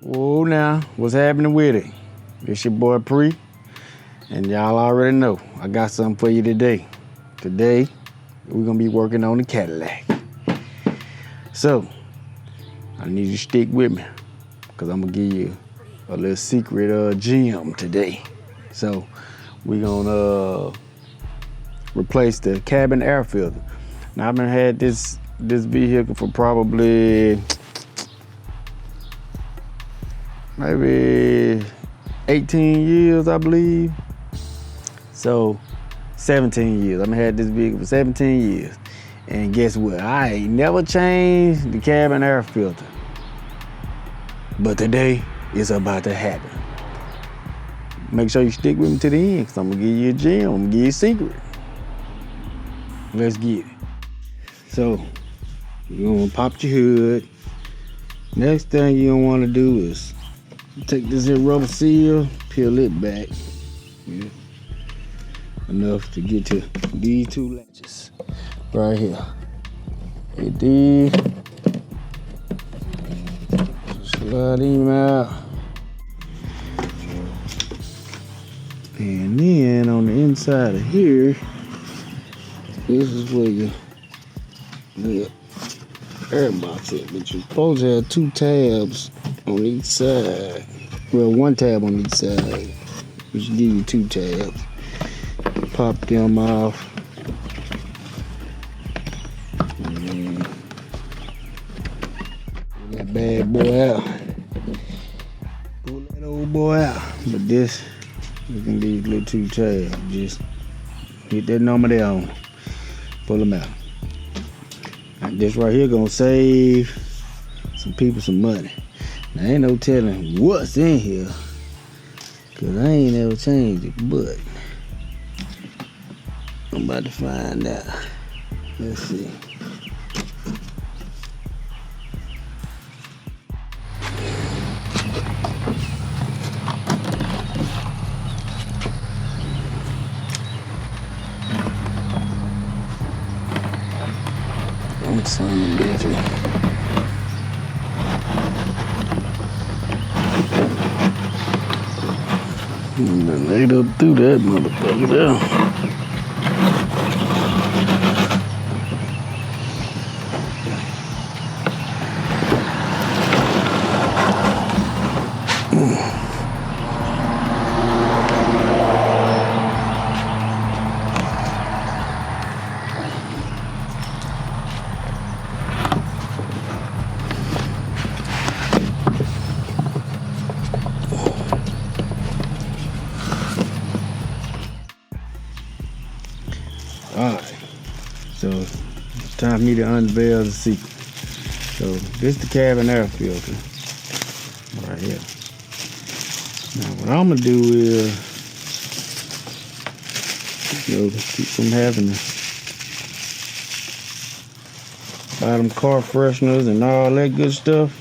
Whoa now, what's happening with it? It's your boy Pre, and y'all already know I got something for you today. Today, we're gonna be working on the Cadillac. So, I need you to stick with me, because I'm gonna give you a little secret gem today. So, we're gonna replace the cabin air filter. Now, I've been had this vehicle for probably maybe 18 years, I believe. So 17 years. I've had this vehicle for 17 years. And guess what? I ain't never changed the cabin air filter. But today, it's about to happen. Make sure you stick with me to the end, because I'm going to give you a gem. I'm going to give you a secret. Let's get it. So, you're going to pop your hood. Next thing you're going to want to do is take this here rubber seal, peel it back. Yeah. Enough to get to these two latches right here. Hit these. Slide them out. And then on the inside of here, this is where your air box is. But you're supposed to have two tabs on each side. Well, one tab on each side, which give you two tabs. Pop them off. And pull that bad boy out. Pull that old boy out. But this, you can these little two tabs. Just hit that number there on. Pull them out. And this right here gonna save some people some money. Now, ain't no telling what's in here, cause I ain't never changed it, but I'm about to find out. Let's see. I'm son bitch. Laid up through that motherfucker there. Alright, so it's time for me to unveil the secret. So this is the cabin air filter right here. Now what I'm gonna do is, keep from having to buy them car fresheners and all that good stuff.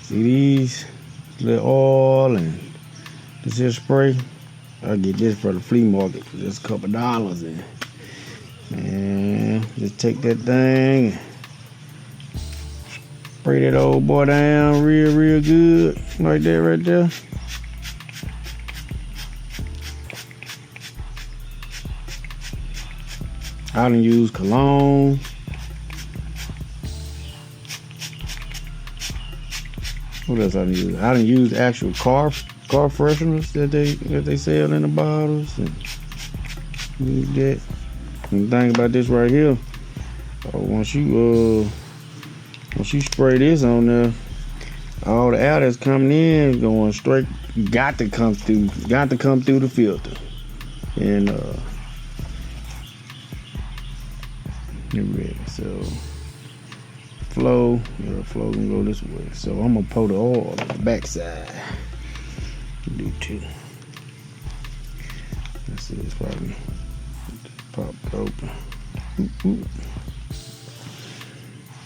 See these little oil and this here spray. I get this for the flea market for just a couple dollars, and just take that thing and spray that old boy down real good, like that right there. I done use cologne. What else I done use? I done use actual car fresheners that they sell in the bottles, and use that. And the thing about this right here, once you spray this on there, all the air that's coming in going straight, got to come through the filter. And you're ready. So flow gonna go this way. So I'm gonna pour the oil on the backside. Do two. Let's see, it's probably pop it open.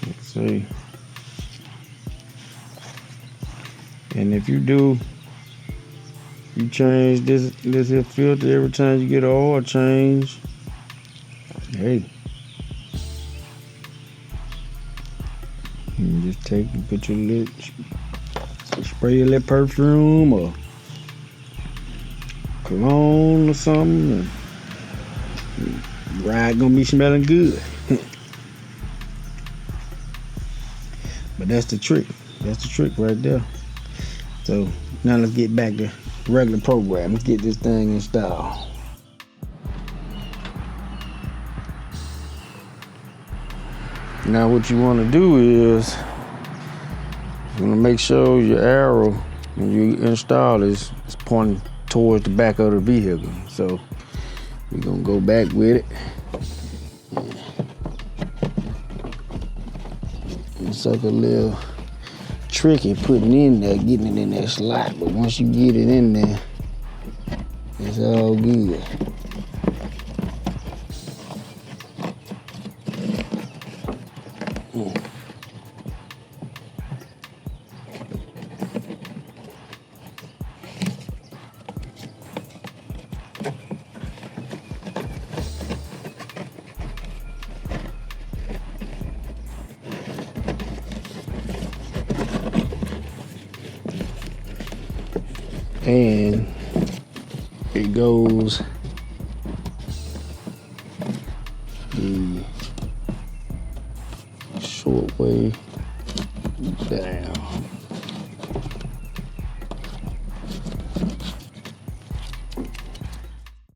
Let's see. And if you change this here filter every time you get an oil change, hey, You just take and put your little, spray your little perfume or cologne or something. And ride gonna be smelling good. But that's the trick. That's the trick right there. So now let's get back to regular program. Let's get this thing installed. Now what you want to do is you want to make sure your arrow when you install is pointing towards the back of the vehicle. So we're gonna go back with it. It's like a little tricky putting in there, getting it in that slot, but once you get it in there, it's all good. And it goes the short way down.